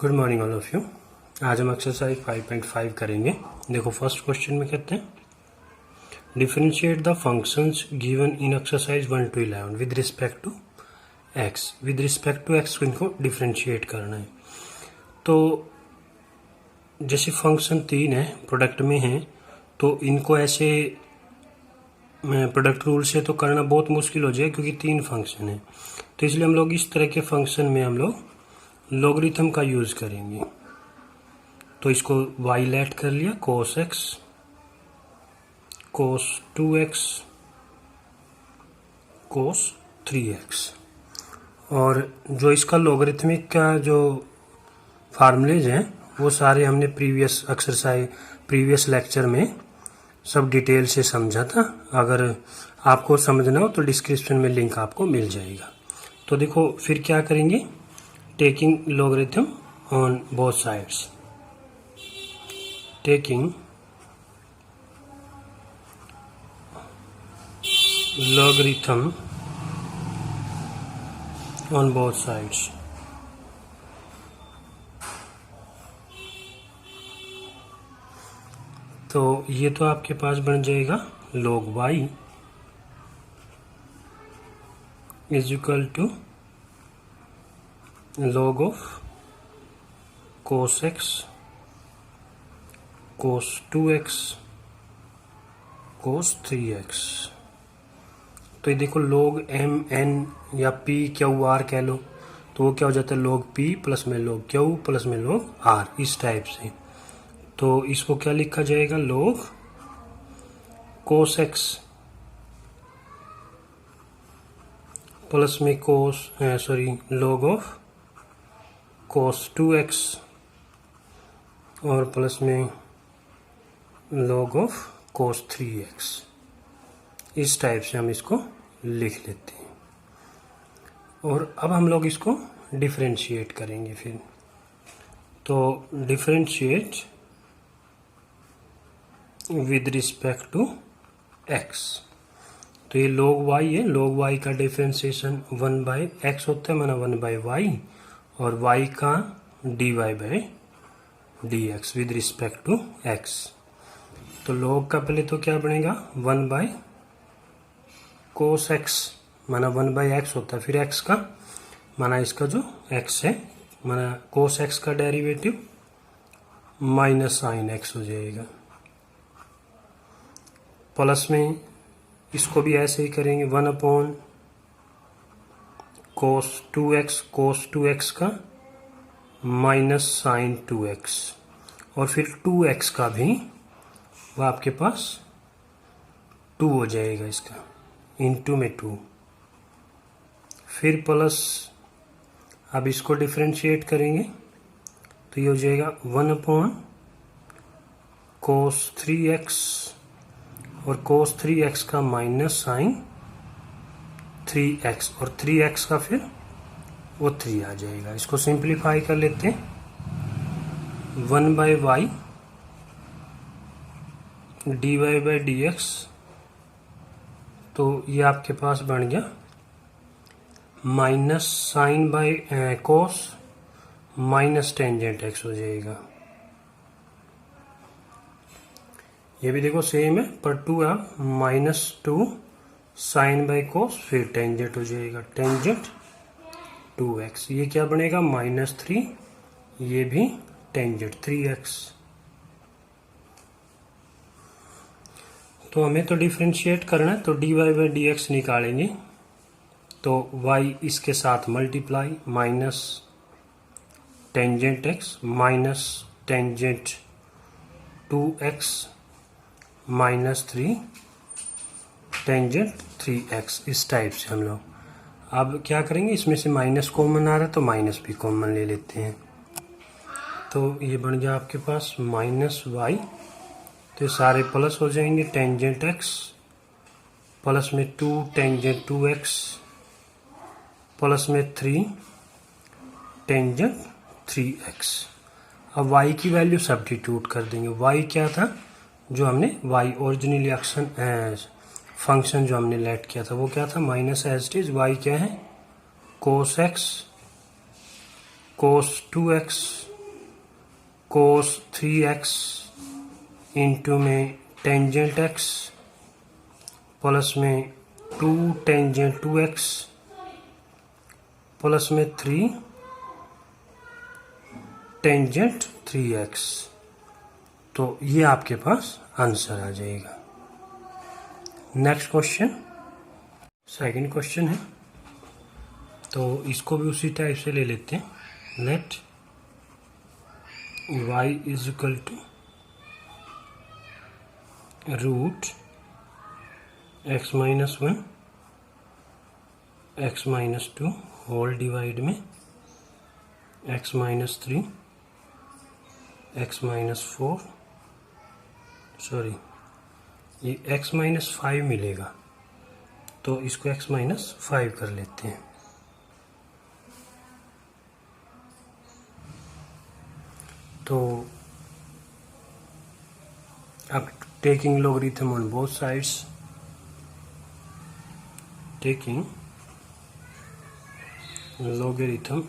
Good morning all of you. आज हम exercise 5.5 करेंगे। देखो फर्स्ट क्वेश्चन में कहते हैं differentiate the functions given in exercise 1 to 11 with respect to x. With respect to x इनको डिफरेंशिएट करना है। तो जैसे फंक्शन 3 है, प्रोडक्ट में है, तो इनको ऐसे प्रोडक्ट रूल से तो करना बहुत मुश्किल हो जाए क्योंकि 3 फंक्शन है। तो इसलिए हम लोग इस तरह के फंक्शन में हम लोग लॉगरिथम का यूज करेंगे। तो इसको y लेट कर लिया, cos x, cos 2x, cos 3x, और जो इसका लॉगरिथमिक का जो फार्मूलेज हैं वो सारे हमने प्रीवियस लेक्चर में सब डिटेल से समझा था। अगर आपको समझना हो तो डिस्क्रिप्शन में लिंक आपको मिल जाएगा। तो देखो फिर क्या करेंगे, taking logarithm on both sides, taking logarithm on both sides। तो ये तो आपके पास बन जाएगा log y is equal to log of cos x, cos 2x, cos 3x। तो ये देखो log m n या p q r कह लो तो वो क्या हो जाता है log p प्लस में log q प्लस में log r, इस टाइप से। तो इसको क्या लिखा जाएगा, log cos x प्लस में log ऑफ cos 2x और प्लस में log ऑफ cos 3x। इस टाइप से हम इसको लिख लेते हैं। और अब हम लोग इसको डिफरेंशिएट करेंगे फिर। तो differentiate with respect to x। तो ये log y है, log y का डिफरेंशिएशन 1/x होता है, माना 1/y, और y का dy/dx with respect to x। तो log का पहले तो क्या बनेगा, 1/cos x, माना 1/x होता है, फिर x का माना इसका जो x है, माना cos x का डेरिवेटिव माइनस साइन x हो जाएगा, प्लस में इसको भी ऐसे ही करेंगे 1/cos 2x का माइनस साइन 2x, और फिर 2x का भी वो आपके पास 2 हो जाएगा, इसका इनटू में 2, फिर प्लस अब इसको डिफरेंशिएट करेंगे तो ये हो जाएगा 1/cos 3x, और cos 3x का माइनस साइन 3x, और 3x का फिर वो 3 आ जाएगा। इसको सिंप्लीफाई कर लेते हैं, 1/y dy/dx। तो ये आपके पास बन गया minus sine by cos minus tangent x हो जाएगा। ये भी देखो सेम है, पर 2 आप -2 साइन बाय कोस, फिर टेंजेंट हो जाएगा, टेंजेंट 2x। ये क्या बनेगा, -3, ये भी टेंजेंट 3x। तो हमें तो डिफरेंशिएट करना है, तो dy/dx निकालेंगे। तो y इसके साथ multiply, minus tangent x minus tangent 2x -3 tangent 3x, इस टाइप से हम लोग अब क्या करेंगे, इसमें से माइनस कॉमन आ रहा है तो माइनस भी कॉमन ले लेते हैं। तो ये बन गया आपके पास -y, तो सारे प्लस हो जाएंगे, टेंजेंट x प्लस में 2 टेंजेंट 2x प्लस में 3 टेंजेंट 3x। अब y की वैल्यू सब्स्टिट्यूट कर देंगे। y क्या था, जो हमने y ओरिजिनली फंक्शन जो हमने लेट किया था वो क्या था, minus as it is y क्या है, cos x cos 2x cos 3x into में टेंजेंट x प्लस में 2 टेंजेंट 2x प्लस में 3 टेंजेंट 3x। तो ये आपके पास आंसर आ जाएगा। नेक्स्ट क्वेश्चन, सेकंड क्वेश्चन है, तो इसको भी उसी टाइप से ले लेते हैं। Let y is equal to root x minus 1 x minus 2 whole divide में x minus 3 x minus 4 sorry ये x माइनस 5 मिलेगा, तो इसको x माइनस 5 कर लेते हैं। तो अब taking logarithm on both sides, taking logarithm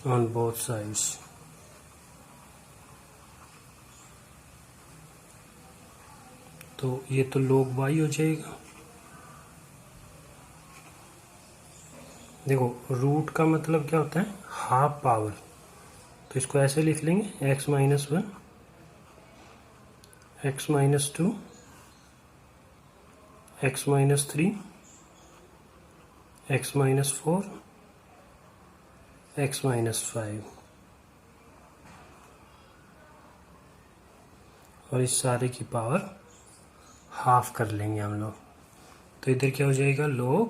on both sides, तो ये तो log y हो जाएगा। देखो रूट का मतलब क्या होता है, हाफ पावर, तो इसको ऐसे लिख लेंगे x minus 1 x minus 2 x minus 3 x minus 4 x माइनस 5, और इस सारे की पावर हाफ कर लेंगे हम लोग। तो इधर क्या हो जाएगा, log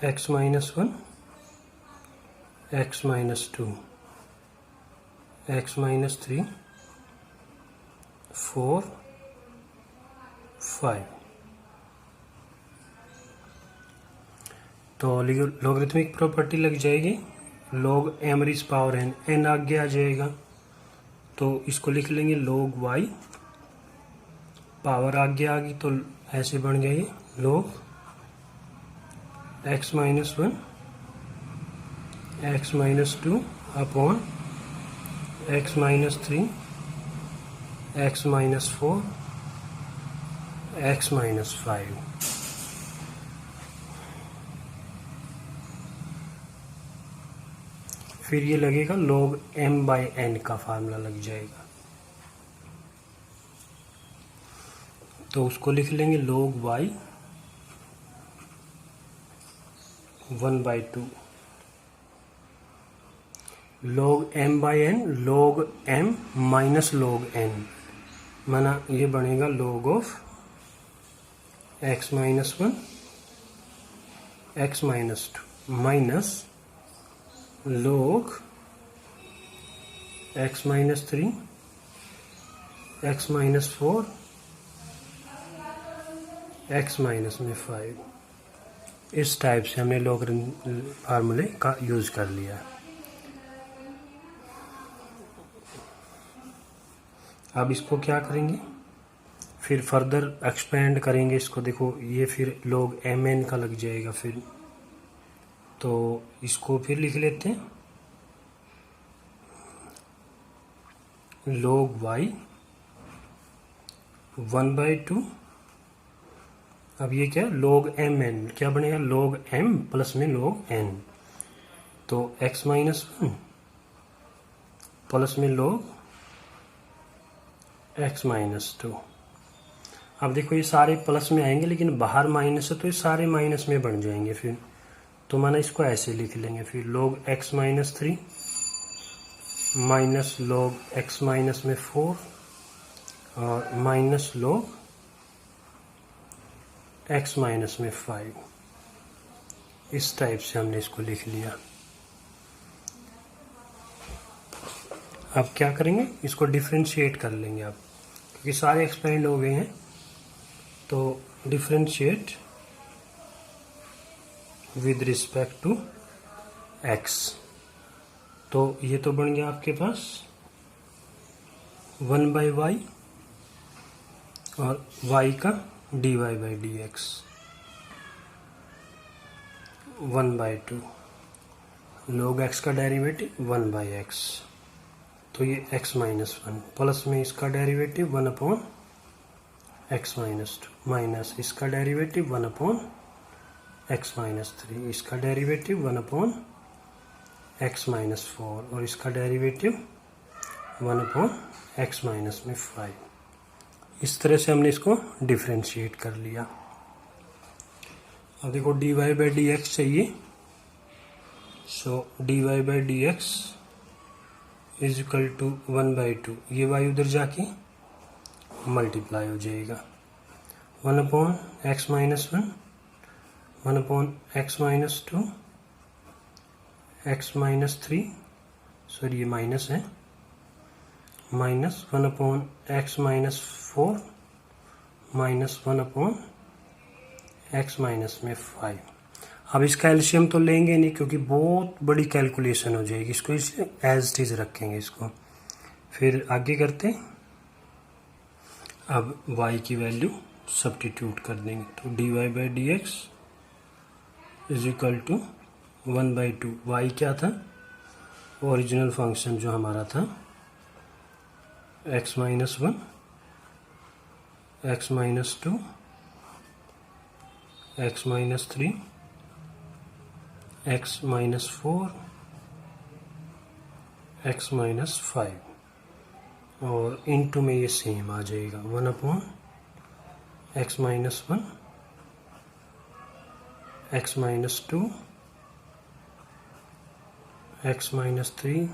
x minus 1 x minus 2 x minus 3 4 5। तो लॉगरिथमिक प्रॉपर्टी लग जाएगी, log m raise power n, n आगे आ जाएगा, तो इसको लिख लेंगे log y, पावर आगे आ गई तो ऐसे बन जाएगी log x minus 1 x minus 2 upon x minus 3 x minus 4 x माइनस 5। फिर ये लगेगा log m बाई n का फार्मूला लग जाएगा, तो उसको लिख लेंगे log y 1/2 log m by n, log m minus log n, माना ये बनेगा log of x minus 1 x minus 2 minus log x minus 3 x minus 4 x minus में 5। इस टाइप से हमने लॉगरिथम फार्मूले का यूज कर लिया। अब इसको क्या करेंगे, फिर फर्दर एक्सपेंड करेंगे इसको। देखो ये फिर log mn का लग जाएगा, फिर तो इसको फिर लिख लेते हैं log y 1/2। अब ये क्या log mn क्या बनेगा, log m प्लस में log n, तो x माइनस 1 प्लस में log x माइनस 2। अब देखो ये सारे प्लस में आएंगे, लेकिन बाहर माइनस है तो ये सारे माइनस में बन जाएंगे फिर, तो माना इसको ऐसे लिख लेंगे फिर log x minus 3 minus log x minus में 4 और माइनस log x माइनस में 5। इस टाइप से हमने इसको लिख लिया। अब क्या करेंगे, इसको डिफरेंशिएट कर लेंगे अब, क्योंकि सारे एक्सपेंड हो गए हैं, तो differentiate with respect to x। तो ये तो बन गया आपके पास 1/y और y का dy/dx। 1/2, log x का डेरिवेटिव 1/x, तो ये x माइनस 1 प्लस में इसका डेरिवेटिव 1/x माइनस 2 माइनस इसका डेरिवेटिव 1/x माइनस 3, इसका डेरिवेटिव 1/x माइनस 4 और इसका डेरिवेटिव 1/x माइनस में 5। इस तरह से हमने इसको डिफ्रेंशिएट कर लिया। अब देखो dy/dx चाहिए, सो dy/dx इज इक्वल टू 1/2, ये y उधर जाके मल्टीप्लाई हो जाएगा 1/x minus 1, 1/x minus 2, x minus 3, sorry ये माइनस है, minus 1/x minus 4 minus 1/x minus में 5। अब इसका एलसीएम तो लेंगे नहीं क्योंकि बहुत बड़ी कैलकुलेशन हो जाएगी, इसको इसलिए एज इट इज रखेंगे इसको। फिर आगे करते हैं, अब y की वैल्यू सब्स्टिट्यूट कर देंगे, तो dy/dx is equal to 1/2, y क्या था, ओरिजिनल फंक्शन जो हमारा था x minus 1, x minus 2, x minus 3, x minus 4, x माइनस 5, और इनटू में ये सेम आ जाएगा 1/x minus 1, x minus 2, x minus 3,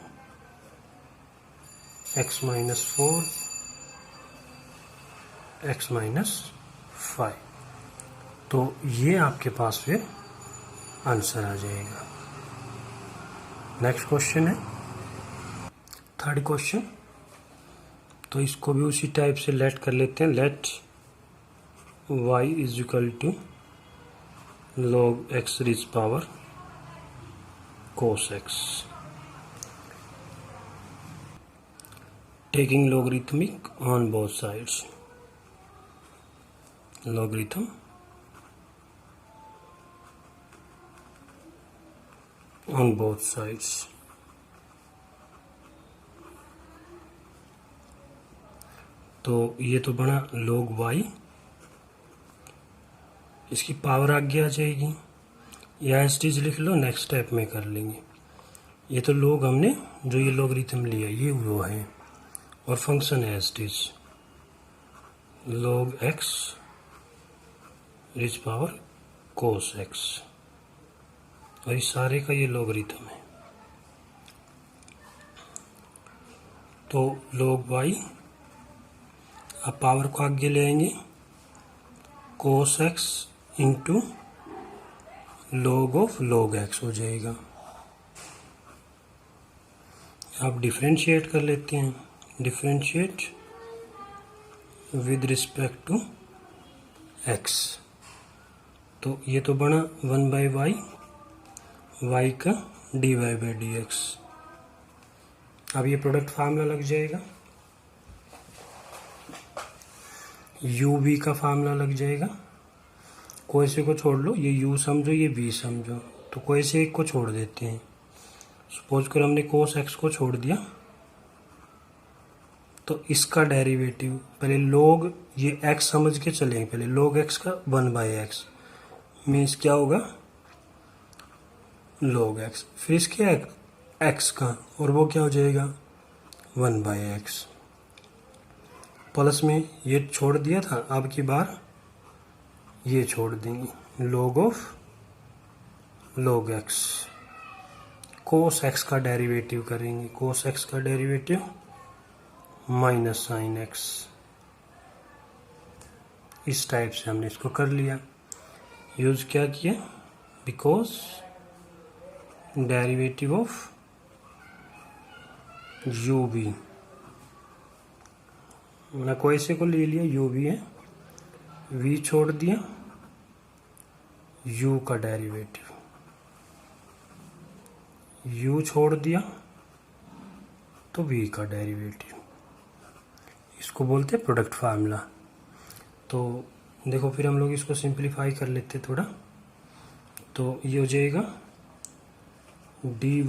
x minus 4, x माइनस 5। तो ये आपके पास फिर आंसर आ जाएगा। नेक्स्ट क्वेश्चन है थर्ड क्वेश्चन, तो इसको भी उसी टाइप से लेट कर लेते हैं। Let y is equal to log x reach power cos x, taking logarithmic on both sides, logarithm on both sides। तो ये तो बना log y, इसकी पावर आगे आ जाएगी, या एस्टीज लिख लो, नेक्स्ट स्टेप में कर लेंगे। ये तो लोग हमने जो ये लोगरिथम लिया ये वो है, और फंक्शन है एस्टीज log x reach power cos x, और इस सारे का ये लोगरिथम है। तो log y, अब पावर को आगे ले आएंगे, cos x into log of log x हो जाएगा। आप डिफरेंशिएट कर लेते हैं, differentiate with respect to x, तो ये तो बना 1/y, y का dy/dx। अब ये प्रोडक्ट फार्मूला लग जाएगा, u v का फार्मूला लग जाएगा। कोई से को छोड़ लो, ये u समझो ये v समझो, तो कोई से एक को छोड़ देते हैं। सपोज कर हमने cos x को छोड़ दिया, तो इसका डेरिवेटिव पहले log, ये x समझ के चलेंगे, पहले log x का 1/x मीन्स क्या होगा log x, फिर इसके x का, और वो क्या हो जाएगा 1/x, प्लस में ये छोड़ दिया था, अब की बार ये छोड़ देंगे log of log x, cos x का डेरिवेटिव करेंगे, cos x का डेरिवेटिव माइनस साइन x, इस टाइप से हमने इसको कर लिया। यूज क्या किया, because derivative of u v, मैंने कोई से को ले लिया, यू बी है, वी छोड़ दिया, u का डेरिवेटिव, u छोड़ दिया तो v का डेरिवेटिव, इसको बोलते हैं प्रोडक्ट फार्मूला। तो देखो फिर हम लोग इसको सिंप्लीफाई कर लेते थोड़ा, तो ये हो जाएगा dy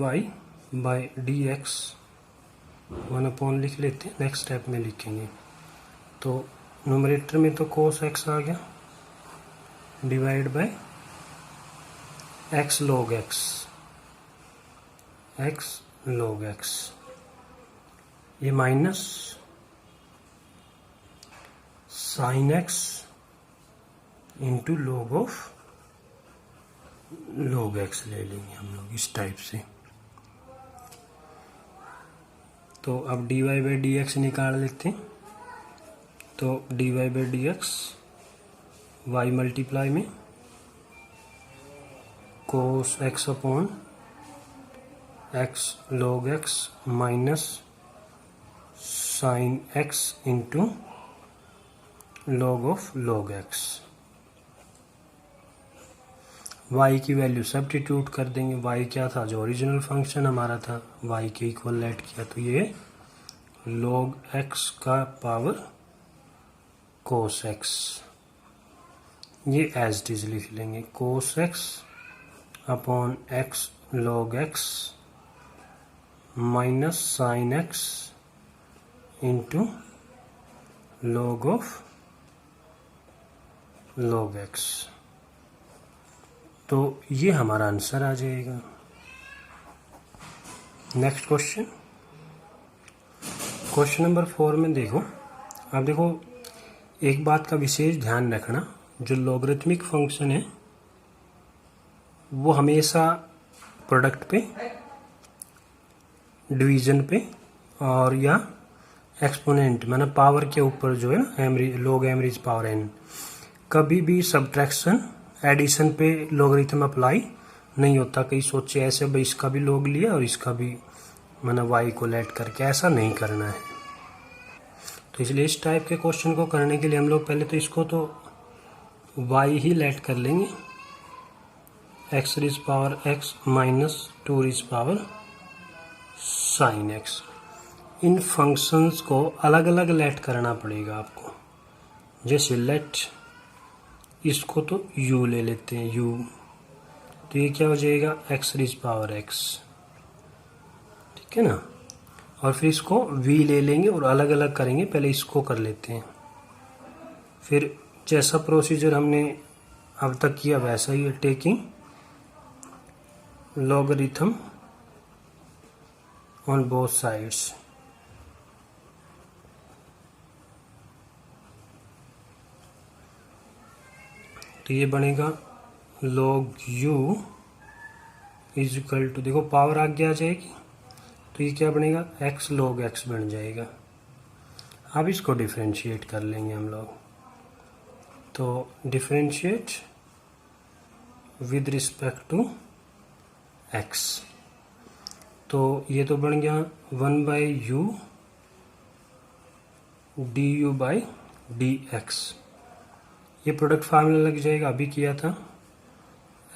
बाई डी एक्स 1 लिख लेते हैं, नेक्स्ट स्टेप में लिखेंगे। तो न्यूमरेटर में तो cos x आ गया divide by x log x, ये minus sine x into log x ले लेंगे हम लोग इस टाइप से। तो अब dy बाई डी एक्स निकाल लेते हैं। तो dy by d x y multiply में cos x upon x log x minus sine x into log x। y की वैल्यू सब्स्टिट्यूट कर देंगे। y क्या था, जो ओरिजिनल फंक्शन हमारा था, y के इक्वल लेट किया, तो ये log x का पावर cos x, ये एज इट इज लिख लेंगे cos x upon x log x minus sine x into log x। तो ये हमारा आंसर आ जाएगा। नेक्स्ट क्वेश्चन, क्वेश्चन नंबर 4 में देखो, अब देखो एक बात का विशेष ध्यान रखना, जो लॉगरिथमिक फंक्शन है वो हमेशा प्रोडक्ट पे, डिवीजन पे और या एक्सपोनेंट मतलब पावर के ऊपर जो है ना लॉग एवरेज पावर n, कभी भी सब्ट्रैक्शन एडिशन पे लॉगरिथम अप्लाई नहीं होता। कहीं सोचे ऐसे भाई इसका भी लॉग लिया और इसका भी मतलब y को लेट करके, ऐसा नहीं करना है। तो इसलिए इस टाइप के क्वेश्चन को करने के लिए हम लोग पहले तो इसको तो y ही लेट कर लेंगे, x raise power x minus 2 raise power sine x। इन फंक्शंस को अलग अलग लेट करना पड़ेगा आपको। जैसे लेट इसको तो u ले लेते हैं, u, तो ये क्या हो जाएगा x रेज पावर x, ठीक है ना। और फिर इसको v ले लेंगे और अलग अलग करेंगे, पहले इसको कर लेते हैं। फिर जैसा प्रोसीजर हमने अब तक किया वैसा ही है, taking logarithm on both sides. तो ये बनेगा log u is equal to, देखो पावर आगे आ जाएगी तो ये क्या बनेगा x log x बन जाएगा। अब इसको डिफरेंशिएट कर लेंगे हम लोग। तो differentiate with respect to x, तो ये तो बन गया 1 by u d u by d x. ये प्रोडक्ट फार्मूला लग जाएगा, अभी किया था,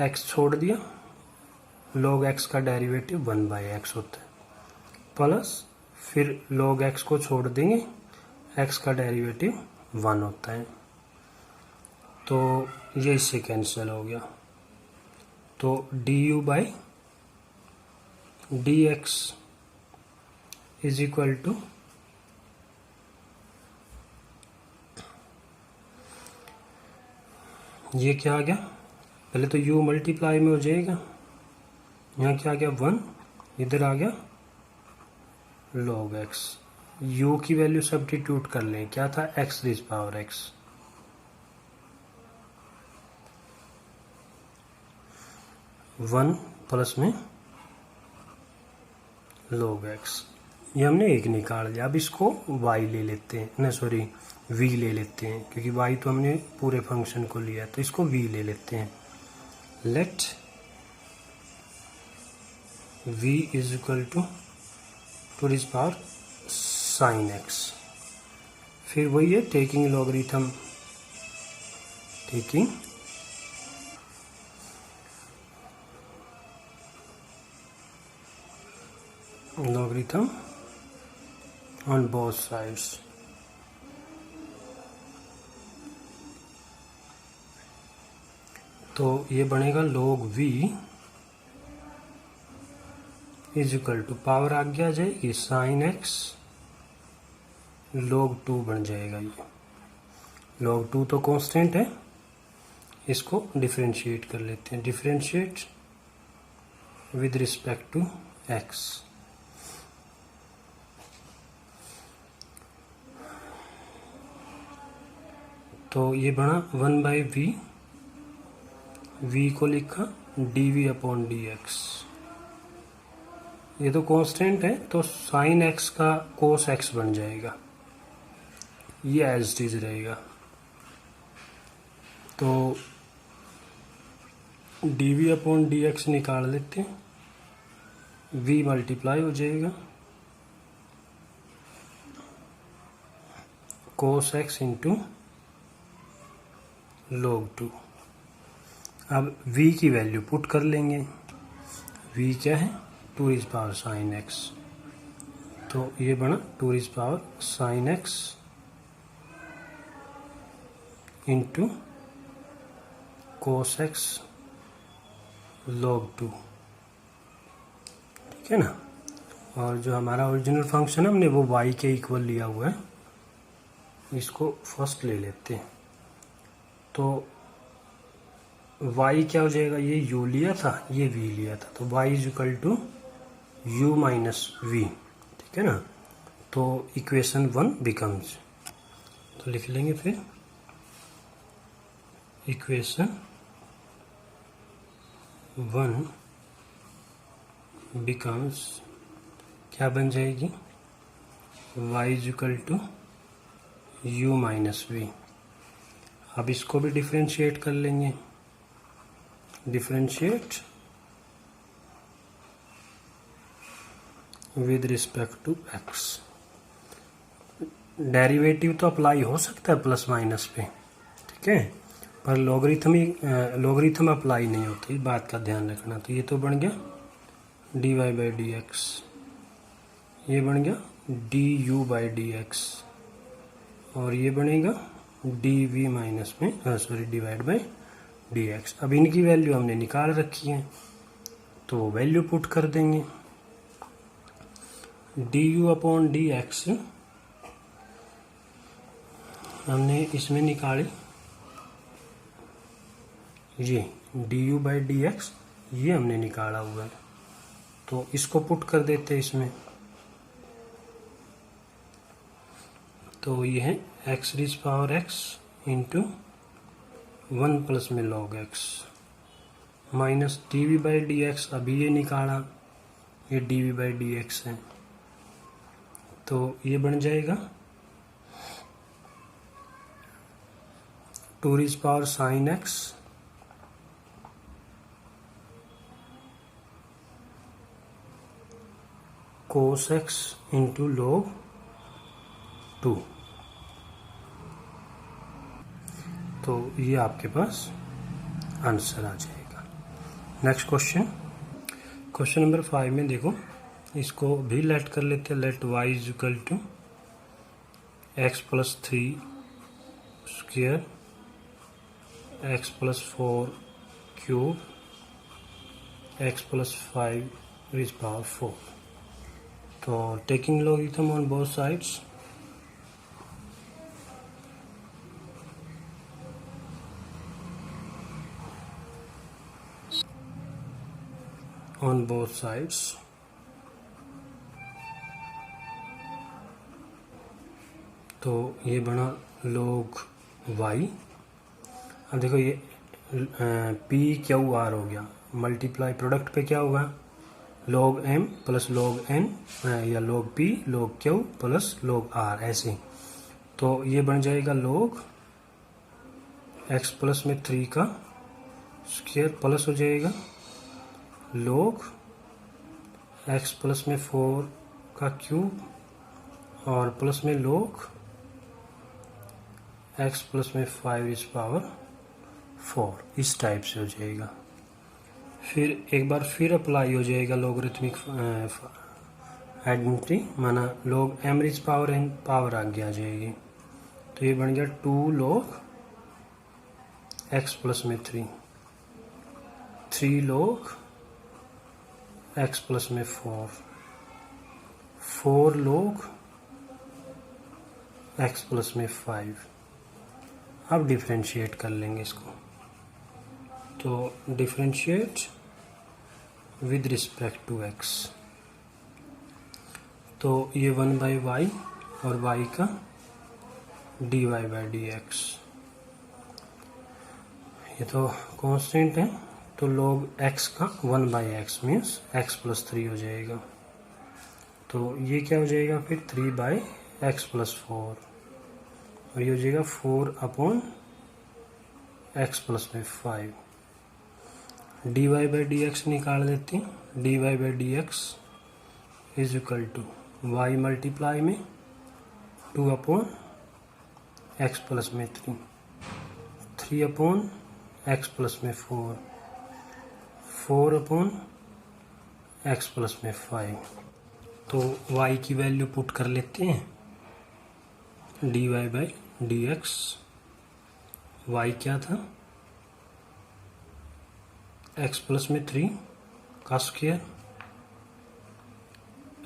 x छोड़ दिया, log x का डेरिवेटिव 1 बाई एक्स होता है, प्लस फिर log x को छोड़ देंगे, x का डेरिवेटिव 1 होता है। तो ये इससे कैंसिल हो गया। तो d u by d x is equal to ये क्या आ गया, पहले तो u मल्टीप्लाई में हो जाएगा, यहाँ क्या आ गया 1, इधर आ गया log x, u की वैल्यू सब्स्टिट्यूट कर लें, क्या था x raise power x, one plus में log x, ये हमने एक निकाल लिया। अब इसको y ले लेते हैं, ना सॉरी v ले लेते हैं, क्योंकि y तो हमने पूरे फंक्शन को लिया, तो इसको v ले लेते हैं। Let v is equal to 2 raise power sine x, फिर वही है टेकिंग लॉगरिथम, टेकिंग logarithm on both sides। तो ये बनेगा log v is equal to power आगे आ जाएगी साइन एक्स log 2 बन जाएगा। ये log 2 तो कांस्टेंट है, इसको डिफरेंशिएट कर लेते हैं। Differentiate with respect to x, तो ये बना 1/v, v को लिखा dv/dx। ये तो कांस्टेंट है, तो साइन x का कोस x बन जाएगा, ये एज इट इज रहेगा। तो dv/dx निकाल लेते हैं, v मल्टीप्लाई हो जाएगा कोस x इंटू log 2। अब v की वैल्यू पुट कर लेंगे, v क्या है 2 साइन x, तो ये बना 2 sine x into cos x log 2, ठीक है ना। और जो हमारा ओरिजिनल फंक्शन है हमने वो y के इक्वल लिया हुआ है, इसको फर्स्ट ले लेते हैं। तो y क्या हो जाएगा, ये u लिया था, ये v लिया था, तो y is equal to u minus v, ठीक है ना। तो इक्वेशन 1 बिकम्स, तो लिख लेंगे फिर इक्वेशन 1 बिकम्स क्या बन जाएगी, y is equal to u minus v। अब इसको भी डिफरेंशिएट कर लेंगे, differentiate with respect to x। Derivative तो अप्लाई हो सकता है प्लस माइनस पे, ठीक है, पर लॉगरिथम अप्लाई नहीं होता, इस बात का ध्यान रखना। तो ये तो बन गया dy/dx, ये बन गया du/dx, और ये बनेगा dv माइनस में डिवाइड/dx। अब इनकी वैल्यू हमने निकाल रखी है, तो वैल्यू पुट कर देंगे। du/dx हमने इसमें निकाली, ये du/dx ये हमने निकाला हुआ है, तो इसको पुट कर देते हैं इसमें। तो ये है x⁻x इंटू 1 प्लस में log x माइनस dv/dx, अभी ये निकाला, ये dv/dx है, तो ये बन जाएगा 2 साइन x कोस x इंटू log 2। तो ये आपके पास आंसर आ जाएगा। नेक्स्ट क्वेश्चन नंबर 5 में देखो, इसको भी लेट कर लेते हैं। Let y is equal to x+3 square x+4 cube x+5⁴। तो taking logarithm on both sides, on both sides, तो ये बना log y। अब देखो ये p क्यू r हो गया, मल्टीप्लाई प्रोडक्ट पे क्या होगा log m plus log n या log p log q plus log r, ऐसे। तो ये बन जाएगा log x प्लस में 3 का स्क्वायर प्लस हो जाएगा log x प्लस में 4 का क्यूब और प्लस में log x प्लस में 5⁴, इस टाइप से हो जाएगा। फिर एक बार फिर अप्लाई हो जाएगा लॉगरिथमिक आइडेंटिटी, माना log m⁻n पावर आगे आ जाएगी, तो ये बन गया 2 log x प्लस में 3 3 log x प्लस में 4 log x प्लस में 5। अब डिफरेंशिएट कर लेंगे इसको, तो differentiate with respect to x, तो ये 1/y और y का dy/dx, ये तो कांस्टेंट है, तो log x का 1/x मीन्स x प्लस 3 हो जाएगा। तो ये क्या हो जाएगा फिर 3/x प्लस 4, और ये हो जाएगा 4/x प्लस में 5। dy/dx निकाल देते हैं, dy/dx is equal to y multiply में 2/x प्लस में 3, 3/x प्लस में 4, 4/x प्लस में 5। तो y की वैल्यू पुट कर लेते हैं, dy/dx, y क्या था x प्लस में 3 का स्क्वायर,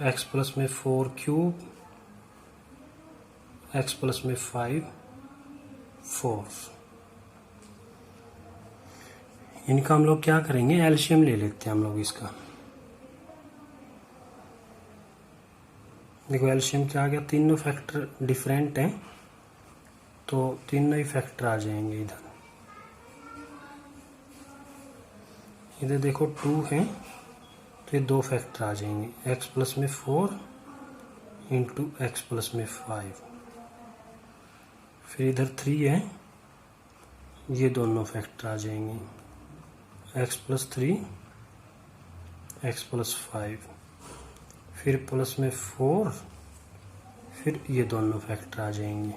x प्लस में 4 क्यूब, x प्लस में 5 4। इनका हम लोग क्या करेंगे, एलसीएम ले लेते हैं हम लोग इसका। देखो एलसीएम क्या आ गया, तीनों फैक्टर डिफरेंट हैं तो तीनों ही फैक्टर आ जाएंगे इधर। इधर देखो 2 है तो ये 2 फैक्टर आ जाएंगे, x प्लस में 4 इंटू x प्लस में 5। फिर इधर 3 है, ये दोनों फैक्टर आ जाएंगे, x प्लस 3 x प्लस 5, फिर प्लस में 4, फिर ये दोनों फैक्टर आ जाएंगे,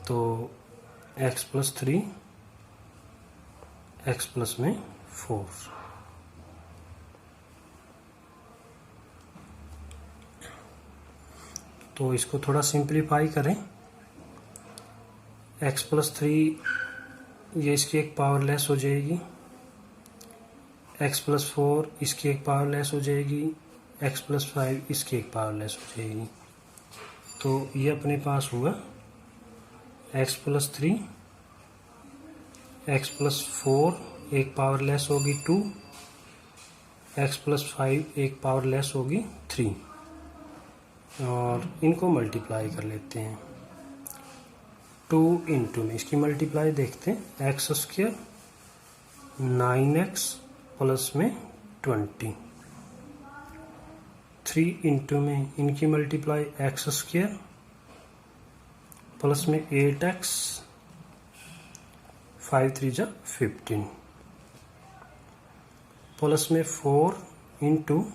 तो x प्लस 3 x प्लस में 4। तो इसको थोड़ा सिंप्लीफाई करें, x प्लस 3 ये इसकी एक पावर लेस हो जाएगी, x प्लस 4 इसकी एक पावर लेस हो जाएगी, x प्लस 5 इसकी एक पावर लेस हो जाएगी। तो ये अपने पास हुआ x प्लस 3, x प्लस 4 एक पावर लेस होगी 2, x प्लस 5 एक पावर लेस होगी 3, और इनको मल्टीप्लाई कर लेते हैं 2 इंटू में, इसकी मल्टीप्लाई देखते हैं, एक्स स्क्वायर 9x प्लस में 20, 3 इंटू में इनकी मल्टीप्लाई एक्स स्क्वायर प्लस में 8x, 5 3 जा 15, प्लस में 4 इंटू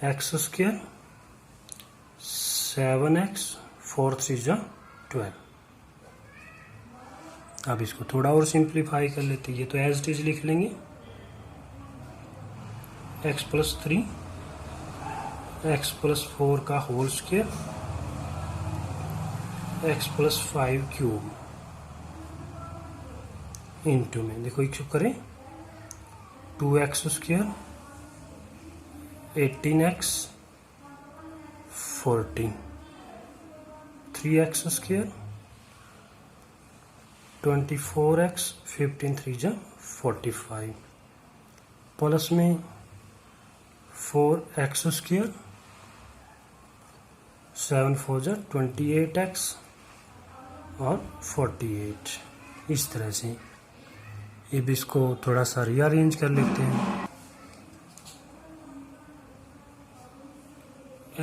एक्स स्क्वायर 7x, 4 3 जा 12। अब इसको थोड़ा और सिंप्लीफाई कर लेते हैं, ये तो एज इट इज लिख लेंगे, x प्लस 3 x प्लस 4 का whole square x plus 5 cube into में, देखो एक करें 2x square 18x 14, 3x square 24x 15 3 जा 45, प्लस में 4x स्क्वायर 7 4 जा 28x और 48। इस तरह से अब इसको थोड़ा सा रीअरेंज कर लेते हैं,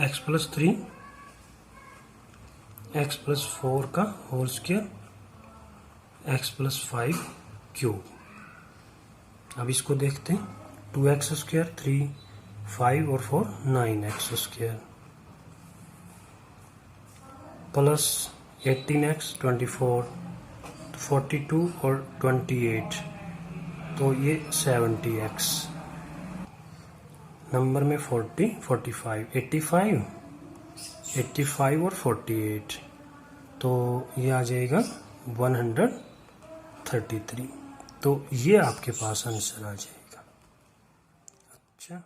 x प्लस 3 x प्लस 4 का whole square x plus 5 cube. अब इसको देखते हैं, 2x स्क्वायर 3 5 और 4 9x स्क्वायर प्लस 18x 24 42 और 28, तो ये 70x, नंबर में 40 45 85 और 48, तो ये आ जाएगा 133। तो ये आपके पास आंसर आ जाएगा। अच्छा।